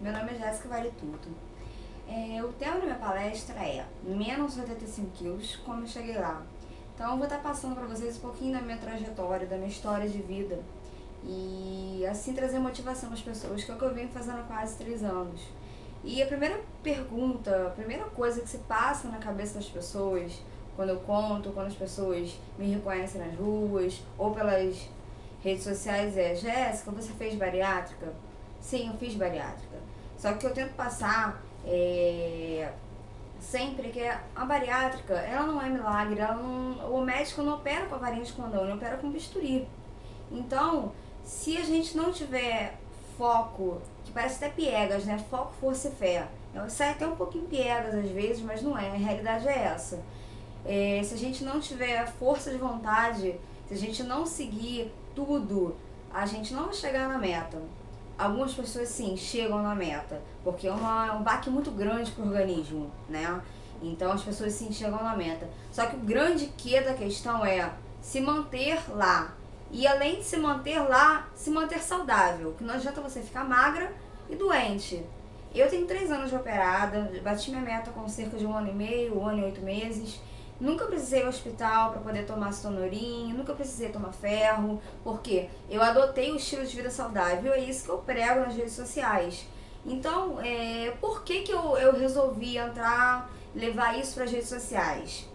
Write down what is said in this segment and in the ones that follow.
Meu nome é Jéssica Vale Tudo. O tema da minha palestra é menos 85 quilos, como eu cheguei lá. Então eu vou estar passando para vocês um pouquinho da minha trajetória, da minha história de vida e assim trazer motivação às pessoas, que é o que eu venho fazendo há quase 3 anos. E a primeira pergunta, a primeira coisa que se passa na cabeça das pessoas quando eu conto, quando as pessoas me reconhecem nas ruas ou pelas redes sociais é: Jéssica, você fez bariátrica? Sim, eu fiz bariátrica. Só que eu tento passar sempre que a bariátrica, ela não é milagre, o médico não opera com a varinha de condão, ele opera com bisturi. Então, se a gente não tiver foco, que parece até piegas, né? Foco, força e fé. Sai até um pouquinho piegas às vezes, mas não é, a realidade é essa. Se a gente não tiver força de vontade, se a gente não seguir tudo, a gente não vai chegar na meta. Algumas pessoas sim chegam na meta, porque é um baque muito grande para o organismo, né? Então as pessoas sim chegam na meta. Só que o grande que da questão é se manter lá. E além de se manter lá, se manter saudável. Que não adianta você ficar magra e doente. Eu tenho 3 anos de operada, bati minha meta com cerca de 1 ano e meio, 1 ano e 8 meses. Nunca precisei ir ao hospital para poder tomar citonorin, nunca precisei tomar ferro, porque eu adotei o estilo de vida saudável, é isso que eu prego nas redes sociais. Então, por que eu resolvi entrar, levar isso para as redes sociais?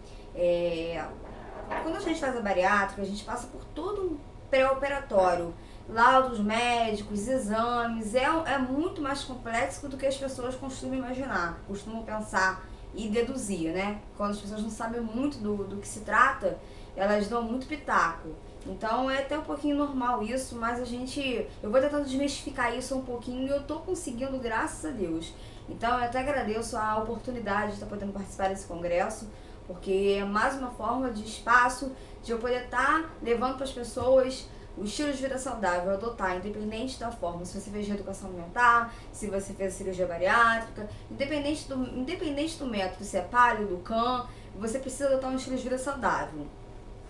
Quando a gente faz a bariátrica, a gente passa por todo um pré-operatório, laudos médicos, exames, é muito mais complexo do que as pessoas costumam imaginar, costumam pensar e deduzir, né? Quando as pessoas não sabem muito do que se trata, elas dão muito pitaco. Então é até um pouquinho normal isso, mas eu vou tentando desmistificar isso um pouquinho e eu tô conseguindo, graças a Deus. Então eu até agradeço a oportunidade de estar podendo participar desse congresso, porque é mais uma forma de espaço de eu poder estar levando para as pessoas o estilo de vida saudável, adotar, independente da forma, se você fez reeducação alimentar, se você fez cirurgia bariátrica, independente do método, se é paleo, do CAN, você precisa adotar um estilo de vida saudável.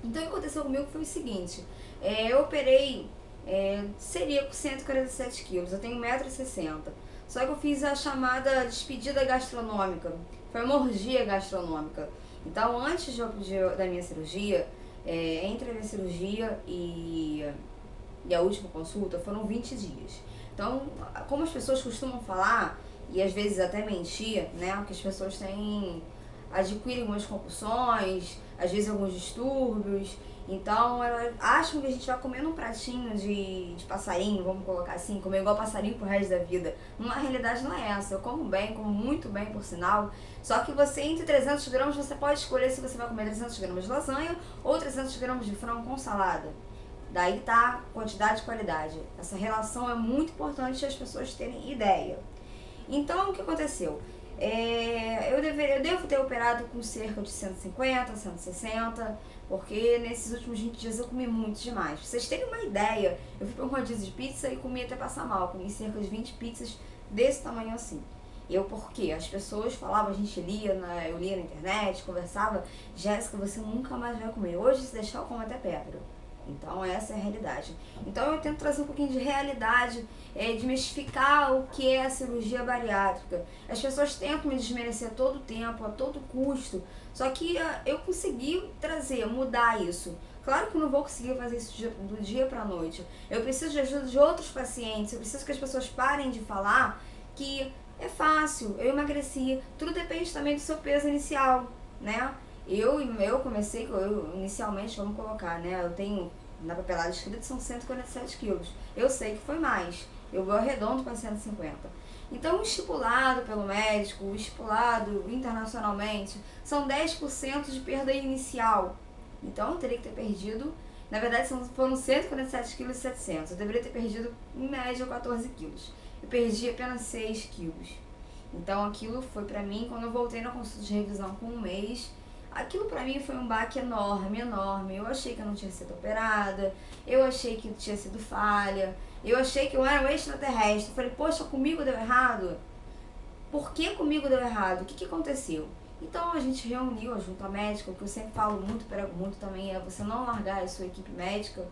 Então o que aconteceu comigo foi o seguinte, eu operei, seria com 147 quilos, eu tenho 1,60 m, só que eu fiz a chamada despedida gastronômica, foi uma orgia gastronômica. Então antes da minha cirurgia, entre a minha cirurgia e a última consulta foram 20 dias. Então, como as pessoas costumam falar, e às vezes até mentir, né? Que as pessoas adquirem algumas compulsões, às vezes alguns distúrbios. Então elas acham que a gente vai comendo um pratinho de passarinho, vamos colocar assim, comer igual passarinho pro resto da vida. Na realidade não é essa. Eu como bem, como muito bem, por sinal. Só que você, entre 300 gramas, você pode escolher se você vai comer 300 gramas de lasanha ou 300 gramas de frango com salada. Daí tá quantidade e qualidade. Essa relação é muito importante as pessoas terem ideia. Então, o que aconteceu? Eu devo ter operado com cerca de 150, 160, porque nesses últimos 20 dias eu comi muito demais. Pra vocês terem uma ideia, eu fui para um rodízio de pizza e comi até passar mal. Comi cerca de 20 pizzas desse tamanho assim. Porque as pessoas falavam, eu lia na internet, conversava: Jéssica, você nunca mais vai comer. Hoje, se deixar, eu como até pedra. Então essa é a realidade. Então eu tento trazer um pouquinho de realidade, desmistificar o que é a cirurgia bariátrica. As pessoas tentam me desmerecer a todo tempo, a todo custo, só que eu consegui mudar isso. Claro que eu não vou conseguir fazer isso do dia pra noite. Eu preciso de ajuda de outros pacientes, eu preciso que as pessoas parem de falar que é fácil, eu emagreci. Tudo depende também do seu peso inicial, né? Eu comecei, inicialmente, vamos colocar, né? Eu tenho na papelada escrita são 147 quilos. Eu sei que foi mais. Eu vou arredondo para 150. Então, o estipulado pelo médico, o estipulado internacionalmente, são 10% de perda inicial. Então, eu teria que ter perdido, na verdade, foram 147 quilos e 700. Eu deveria ter perdido, em média, 14 quilos. Eu perdi apenas 6 quilos. Então, aquilo foi pra mim, quando eu voltei na consulta de revisão com 1 mês, aquilo pra mim foi um baque enorme, enorme. Eu achei que eu não tinha sido operada, eu achei que tinha sido falha, eu achei que eu era um extraterrestre. Eu falei, poxa, comigo deu errado? Por que comigo deu errado? O que aconteceu? Então a gente reuniu a junta médica, o que eu sempre falo muito, prego muito também, é você não largar a sua equipe médica,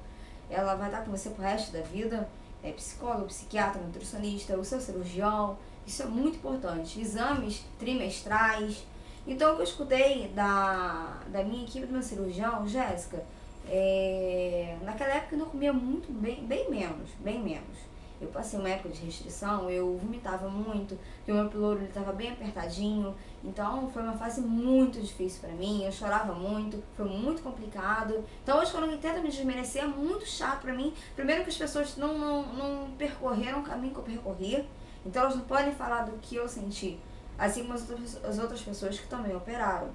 ela vai estar com você pro resto da vida. psicólogo, psiquiatra, nutricionista, o seu cirurgião. Isso é muito importante. Exames trimestrais. Então, o que eu escutei da minha equipe do meu cirurgião, Jéssica, naquela época eu não comia muito bem menos. Eu passei uma época de restrição, eu vomitava muito, porque o meu pyloro estava bem apertadinho, então foi uma fase muito difícil para mim, eu chorava muito, foi muito complicado. Então hoje quando eu tento me desmerecer é muito chato para mim, primeiro que as pessoas não percorreram o caminho que eu percorri, então elas não podem falar do que eu senti, assim como as outras pessoas que também operaram.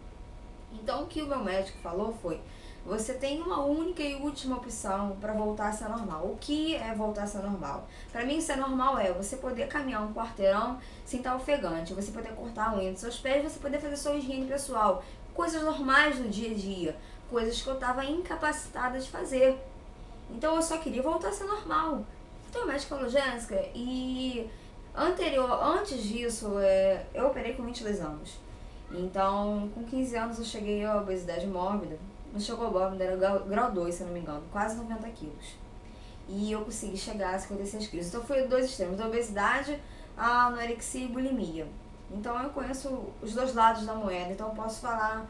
Então o que o meu médico falou foi: você tem uma única e última opção para voltar a ser normal. O que é voltar a ser normal? Para mim, ser normal é você poder caminhar um quarteirão sem estar ofegante, você poder cortar a unha dos seus pés, você poder fazer sua higiene pessoal, coisas normais do dia a dia, coisas que eu estava incapacitada de fazer. Então eu só queria voltar a ser normal. Então o médico falou: Jéssica, e antes disso, eu operei com 22 anos. Então, com 15 anos eu cheguei à obesidade mórbida. Não chegou mórbida, era grau 2, se eu não me engano, quase 90 quilos. E eu consegui chegar a 56 quilos. Então foi dois extremos, da obesidade à anorexia e bulimia. Então eu conheço os dois lados da moeda, então eu posso falar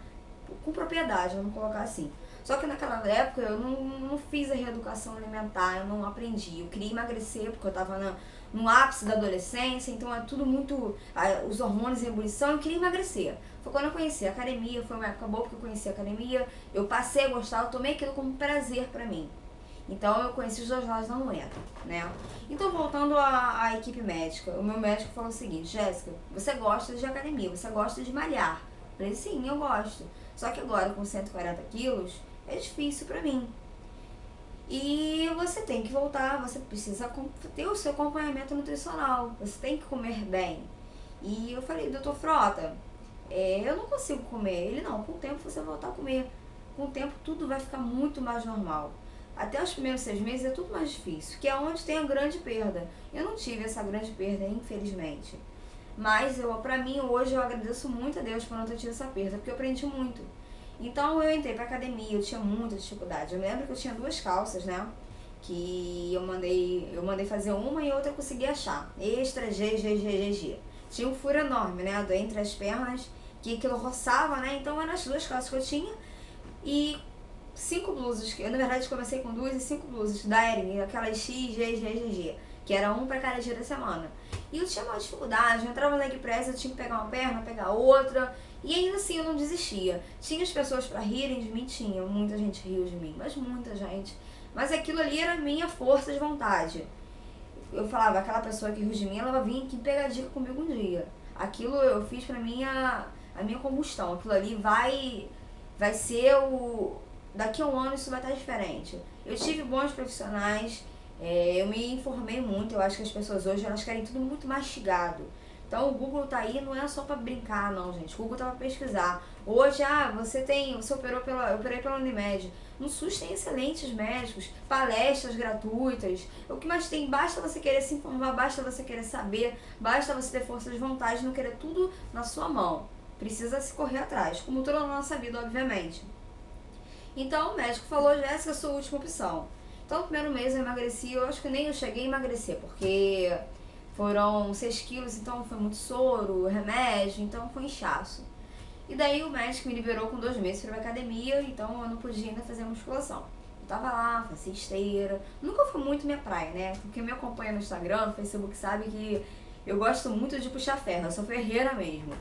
com propriedade, vamos colocar assim. Só que naquela época eu não fiz a reeducação alimentar, eu não aprendi. Eu queria emagrecer porque eu estava no ápice da adolescência, então é tudo muito. Os hormônios em ebulição, eu queria emagrecer. Foi quando eu conheci a academia, foi uma época boa porque eu conheci a academia, eu passei a gostar, eu tomei aquilo como prazer pra mim. Então eu conheci os dois lados da moeda, né? Então voltando à equipe médica, o meu médico falou o seguinte: Jéssica, você gosta de academia, você gosta de malhar. Eu falei: sim, eu gosto. Só que agora com 140 quilos é difícil pra mim. E você tem que voltar, você precisa ter o seu acompanhamento nutricional, você tem que comer bem. E eu falei: doutor Frota, eu não consigo comer. Ele: não, com o tempo você vai voltar a comer. Com o tempo tudo vai ficar muito mais normal. Até os primeiros 6 meses é tudo mais difícil, que é onde tem a grande perda. Eu não tive essa grande perda, infelizmente. Mas pra mim, hoje, eu agradeço muito a Deus por não ter tido essa perda, porque eu aprendi muito. Então eu entrei pra academia, eu tinha muita dificuldade. Eu me lembro que eu tinha 2 calças, né? Que eu mandei fazer uma e outra eu consegui achar. Extra G, G, G, G, G. Tinha um furo enorme, né? Entre as pernas, que aquilo roçava, né? Então eram as 2 calças que eu tinha. E 5 blusas, eu na verdade comecei com 2 e 5 blusas da Ering, aquelas X, G, G, G, G, que era um pra cada dia da semana. E eu tinha uma dificuldade, eu entrava no leg press, eu tinha que pegar uma perna, pegar outra, e ainda assim eu não desistia. Tinha as pessoas pra rirem de mim, tinha, muita gente riu de mim, mas muita gente. Mas aquilo ali era a minha força de vontade. Eu falava: aquela pessoa que riu de mim, ela vai vir aqui pegar dica comigo um dia. Aquilo eu fiz pra mim a minha combustão, aquilo ali vai ser daqui a um ano isso vai estar diferente. Eu tive bons profissionais, eu me informei muito, eu acho que as pessoas hoje elas querem tudo muito mastigado. Então o Google tá aí, não é só pra brincar não, gente. O Google tá pra pesquisar. Hoje, você eu operei pela Unimed. No SUS tem excelentes médicos, palestras gratuitas. O que mais tem? Basta você querer se informar, basta você querer saber, basta você ter força de vontade, não querer tudo na sua mão. Precisa se correr atrás, como toda a nossa vida, obviamente. Então o médico falou: Jéssica, sua última opção. Então no primeiro mês eu emagreci, eu acho que nem eu cheguei a emagrecer, porque foram 6 quilos, então foi muito soro, remédio, então foi inchaço. E daí o médico me liberou com 2 meses para ir pra academia, então eu não podia ainda fazer musculação. Eu tava lá, fazia esteira, nunca foi muito minha praia, né? Porque me acompanha no Instagram, no Facebook, sabe que eu gosto muito de puxar ferro, eu sou ferreira mesmo.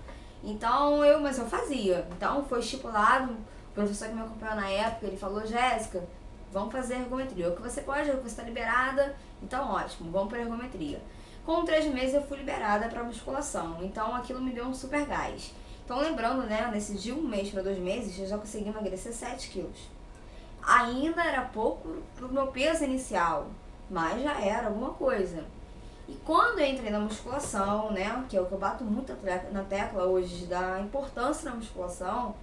Então mas eu fazia. Então foi estipulado, o professor que me acompanhou na época, ele falou: Jéssica, vamos fazer ergometria. O que você pode, o que você está liberada, então ótimo, vamos para ergometria. Com 3 meses eu fui liberada para musculação, então aquilo me deu um super gás. Então lembrando, né, nesse de 1 mês para 2 meses, eu já consegui emagrecer 7 quilos. Ainda era pouco pro meu peso inicial, mas já era alguma coisa. E quando eu entrei na musculação, né, que é o que eu bato muito na tecla hoje, da importância da musculação,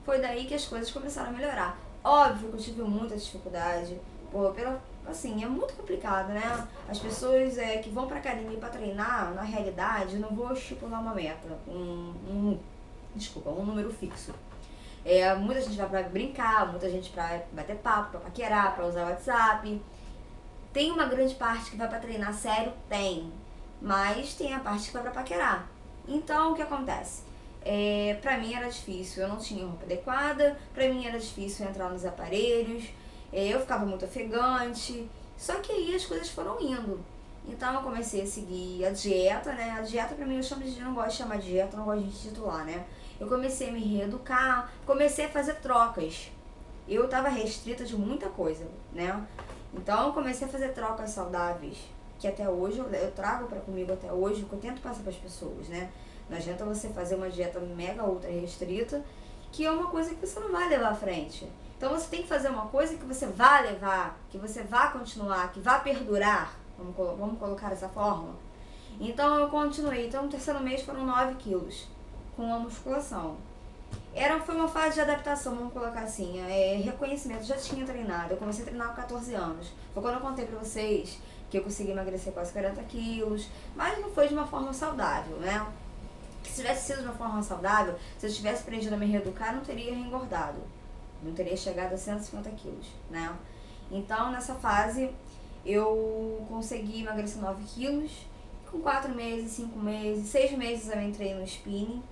foi daí que as coisas começaram a melhorar. Óbvio que eu tive muita dificuldade, assim, é muito complicado, né? As pessoas que vão pra academia pra treinar, na realidade, não vou estipular uma meta, um número fixo. Muita gente vai pra brincar, muita gente pra bater papo, pra paquerar, pra usar o WhatsApp. Tem uma grande parte que vai pra treinar sério? Tem. Mas tem a parte que vai pra paquerar. Então, o que acontece? Pra mim era difícil, eu não tinha roupa adequada, pra mim era difícil entrar nos aparelhos, eu ficava muito ofegante, só que aí as coisas foram indo. Então eu comecei a seguir a dieta, né? A dieta pra mim eu não gosto de chamar de dieta, eu não gosto de titular, né? Eu comecei a me reeducar, comecei a fazer trocas. Eu tava restrita de muita coisa, né? Então eu comecei a fazer trocas saudáveis, que até hoje eu trago pra comigo até hoje, que eu tento passar pras pessoas, né? Não adianta você fazer uma dieta mega ultra restrita, que é uma coisa que você não vai levar à frente. Então você tem que fazer uma coisa que você vá levar, que você vá continuar, que vá perdurar, vamos colocar dessa forma. Então eu continuei, então no terceiro mês foram 9 quilos, com a musculação. Foi uma fase de adaptação, vamos colocar assim, reconhecimento, já tinha treinado, eu comecei a treinar com 14 anos. Foi quando eu contei pra vocês que eu consegui emagrecer quase 40 quilos, mas não foi de uma forma saudável, né? Se tivesse sido de uma forma saudável, se eu tivesse aprendido a me reeducar, eu não teria engordado. Não teria chegado a 150 quilos, né? Então, nessa fase, eu consegui emagrecer 9 quilos. Com 4 meses, 5 meses, 6 meses eu entrei no spinning,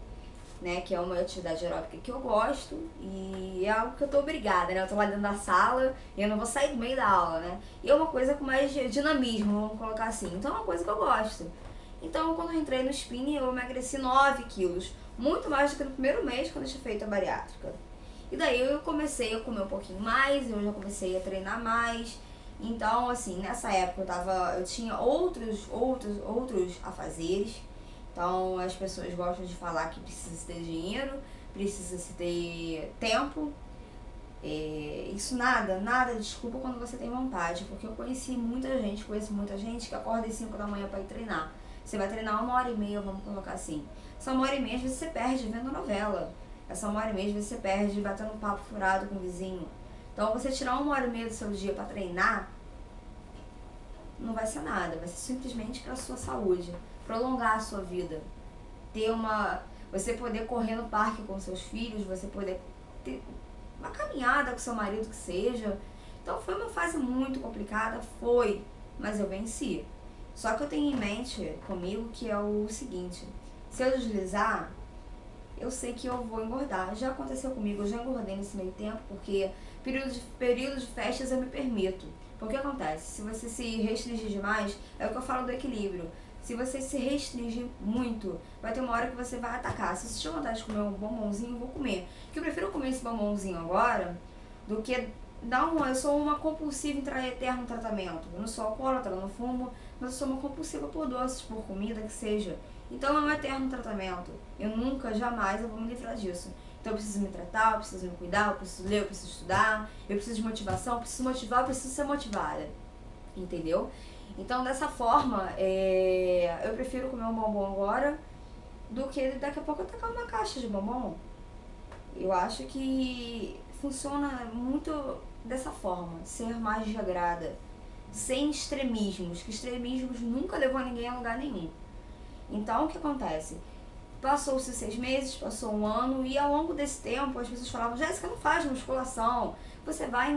né? Que é uma atividade aeróbica que eu gosto. E é algo que eu tô obrigada, né? Eu tô lá dentro da sala e eu não vou sair do meio da aula, né? E é uma coisa com mais dinamismo, vamos colocar assim. Então é uma coisa que eu gosto. Então, quando eu entrei no spinning, eu emagreci 9 quilos. Muito mais do que no primeiro mês, quando eu tinha feito a bariátrica. E daí eu comecei a comer um pouquinho mais, eu já comecei a treinar mais. Então, assim, nessa época eu tinha outros afazeres. Então, as pessoas gostam de falar que precisa se ter dinheiro, precisa se ter tempo. Isso nada desculpa quando você tem vontade, porque eu conheço muita gente que acorda às 5 da manhã para ir treinar. Você vai treinar 1h30, vamos colocar assim. Essa 1h30 às vezes você perde vendo novela. Essa 1h30 às vezes você perde batendo um papo furado com o vizinho. Então você tirar 1h30 do seu dia para treinar, não vai ser nada, vai ser simplesmente para a sua saúde, prolongar a sua vida. Você poder correr no parque com seus filhos, você poder ter uma caminhada com seu marido que seja. Então foi uma fase muito complicada, mas eu venci. Só que eu tenho em mente comigo que é o seguinte: se eu deslizar, eu sei que eu vou engordar. Já aconteceu comigo, eu já engordei nesse meio tempo, porque período de festas eu me permito. Porque acontece, se você se restringir demais, é o que eu falo do equilíbrio. Se você se restringir muito, vai ter uma hora que você vai atacar. Se você tiver vontade de comer um bombonzinho, eu vou comer. Porque eu prefiro comer esse bombonzinho agora do que eu sou uma compulsiva em eterno tratamento. Eu não sou alcoólatra, eu não fumo, mas eu sou uma compulsiva por doces, por comida, que seja. Então é um eterno tratamento. Eu nunca, jamais, eu vou me livrar disso. Então eu preciso me tratar, eu preciso me cuidar, eu preciso ler, eu preciso estudar, eu preciso de motivação, eu preciso motivar, eu preciso ser motivada. Entendeu? Então dessa forma, eu prefiro comer um bombom agora do que daqui a pouco eu tacar uma caixa de bombom. Eu acho que funciona muito dessa forma, ser mais regrada, sem extremismos, que extremismos nunca levou ninguém a lugar nenhum. Então o que acontece? Passou-se 6 meses, passou um ano, e ao longo desse tempo as pessoas falavam: Jéssica, não faz musculação, você vai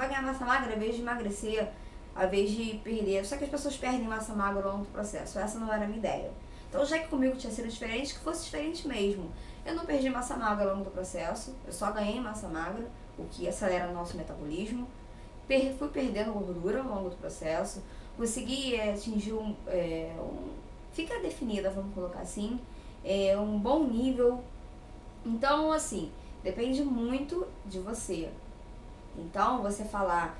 ganhar massa magra ao invés de emagrecer, ao invés de perder. Só que as pessoas perdem massa magra ao longo do processo, essa não era a minha ideia. Então, já que comigo tinha sido diferente, que fosse diferente mesmo. Eu não perdi massa magra ao longo do processo, eu só ganhei massa magra, o que acelera o nosso metabolismo. Fui perdendo gordura ao longo do processo, consegui atingir fica definida, vamos colocar assim, um bom nível. Então, assim, depende muito de você. Então, você falar: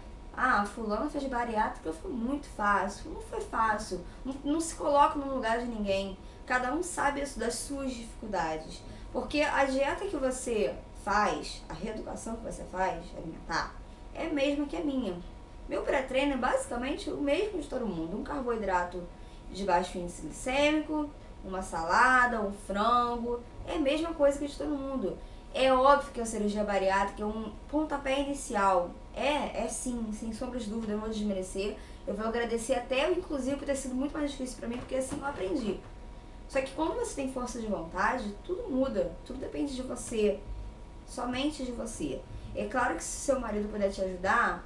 fulano fez bariátrica, foi muito fácil. Não foi fácil. Não se coloca no lugar de ninguém. Cada um sabe das suas dificuldades. Porque a dieta que você faz, a reeducação que você faz, alimentar, é a mesma que a minha. Meu pré-treino é basicamente o mesmo de todo mundo. Um carboidrato de baixo índice glicêmico, uma salada, um frango. É a mesma coisa que de todo mundo. É óbvio que a cirurgia bariátrica é um pontapé inicial. Sim, sem sombras de dúvida, eu não vou desmerecer. Eu vou agradecer até, inclusive, por ter sido muito mais difícil pra mim, porque assim eu aprendi. Só que quando você tem força de vontade, tudo muda. Tudo depende de você. Somente de você. É claro que se seu marido puder te ajudar,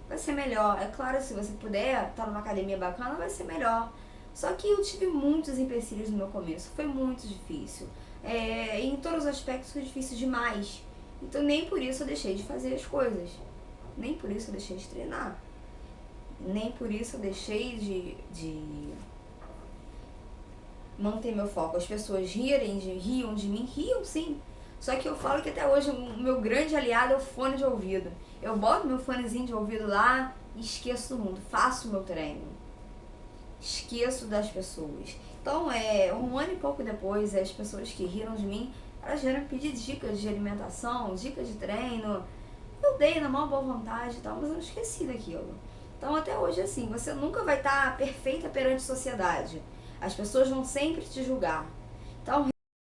vai ser melhor. É claro, se você puder estar numa academia bacana, vai ser melhor. Só que eu tive muitos empecilhos no meu começo, foi muito difícil. Em todos os aspectos foi difícil demais. Então nem por isso eu deixei de fazer as coisas. Nem por isso eu deixei de treinar. Nem por isso eu deixei de manter meu foco. As pessoas riam de mim, riam sim. Só que eu falo que até hoje o meu grande aliado é o fone de ouvido. Eu boto meu fonezinho de ouvido lá e esqueço do mundo. Faço o meu treino. Esqueço das pessoas. Então, um ano e pouco depois, as pessoas que riram de mim, elas vieram me pedir dicas de alimentação, dicas de treino. Eu dei na maior boa vontade e tal, mas eu não esqueci daquilo. Então, até hoje, assim, você nunca vai estar perfeita perante a sociedade. As pessoas vão sempre te julgar. Então,